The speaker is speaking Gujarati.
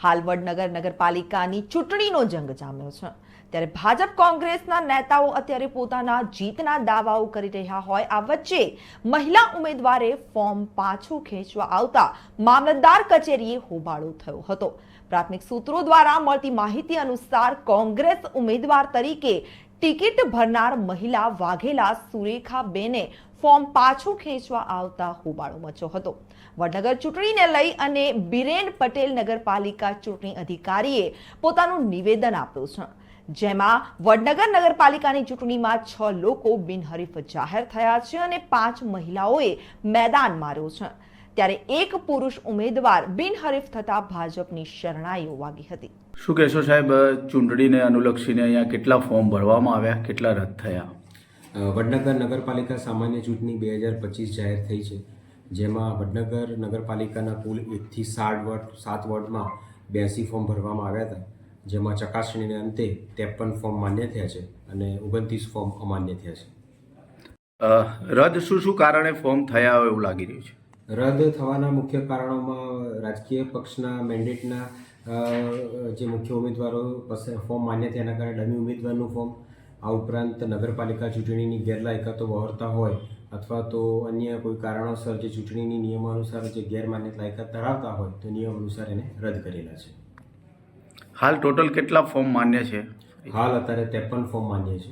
હાલ વડનગર નગરપાલિકાની ચૂંટણીનો જંગ જામ્યો છે, ત્યારે ભાજપ કોંગ્રેસના નેતાઓ અત્યારે પોતાના જીતના દાવાઓ કરી રહ્યા હોય આ વચ્ચે મહિલા ઉમેદવારે ફોર્મ પાછું ખેંચવા આવતા મામલતદાર કચેરીએ હોબાળો થયો હતો। પ્રાથમિક સૂત્રો દ્વારા મળતી માહિતી અનુસાર કોંગ્રેસ ઉમેદવાર તરીકે ટિકિટ ભરનાર મહિલા વાઘેલા સુરેખાબેને ફોર્મ પાછું ખેંચવા આવતા હોબાળો મચ્યો હતો। વડનગર ચૂંટણીને લઈ અને બિરેન પટેલ નગરપાલિકા ચૂંટણી અધિકારીએ પોતાનું નિવેદન આપ્યું છે, જેમાં વડનગર નગરપાલિકાની ચૂંટણીમાં 6 લોકો બિનહરીફ જાહેર થયા છે અને 5 મહિલાઓએ મેદાન માર્યો છે, ત્યારે એક પુરુષ ઉમેદવાર બિનહરીફ થતા ભાજપની શરણાઈઓ વાગી હતી। શું કહેશો સાહેબ, ચૂંટણીને અનુલક્ષીને અહીંયા કેટલા ફોર્મ ભરવામાં આવ્યા, કેટલા રદ થયા? વડનગર નગરપાલિકા સામાન્ય ચૂંટણી 2025 જાહેર થઈ છે, જેમાં વડનગર નગરપાલિકાના કુલ 1 થી 7 વોર્ડમાં 82 ફોર્મ ભરવામાં આવ્યા હતા, જેમાં ચકાસણીને અંતે 53 ફોર્મ માન્ય થયા છે અને 29 ફોર્મ અમાન્ય થયા છે। રદ શું કારણે ફોર્મ થયા હોય એવું લાગી રહ્યું છે? રદ થવાના મુખ્ય કારણોમાં રાજકીય પક્ષના મેન્ડેટના જે મુખ્ય ઉમેદવારો ફોર્મ માન્ય થયાના કારણે ડમી ઉમેદવારનું ફોર્મ, આ ઉપરાંત નગરપાલિકા ચૂંટણીની ગેરલાયકાતો વહોરતા હોય અથવા તો અન્ય કોઈ કારણોસર જે ચૂંટણીની નિયમો અનુસાર જે ગેરમાન્ય લાયકાત ધરાવતા હોય તો નિયમ અનુસાર એને રદ કરેલા છે। હાલ ટોટલ કેટલા ફોર્મ માન્ય છે? હાલ અત્યારે 53 ફોર્મ માન્ય છે।